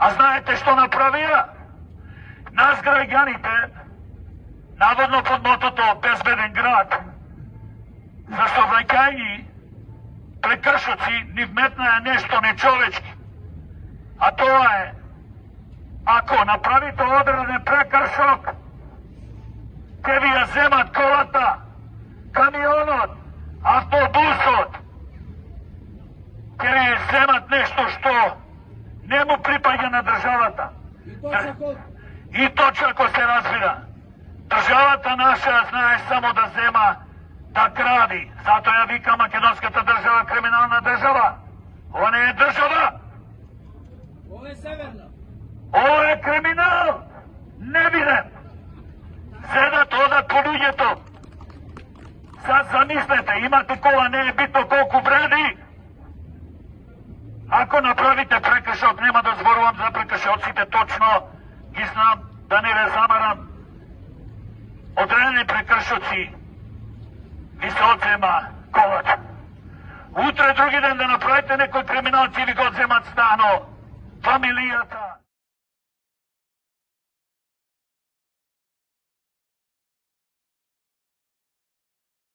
А знаете што направија? Нас граѓаните, наводно под мотото безбеден град, за сообраќајни прекршоци ни вметнаа нешто нечовечки. А тоа е, ако направите одреден прекршок, ќе ви ја земат колата, камионот, автобусот, ќе ви земат нешто што не му припаѓа на државата. И точно ако се разбира. Државата наша знае само да зема, да кради. Зато ја вика македонската држава криминална држава. Ова не е држава. Ова е северна. Ова е криминал. Не виден. Седат, одат по луѓето. Сад замислете, имате кола, не е битно колку вреди. Ако направите прекршок, нема да зборувам за прекршоците, точно ги знам, да не ве замарам. Одредени прекршоци ви се одзема колата. Утре, други ден да направите некој криминал, ќе ви го одземат стано, фамилијата.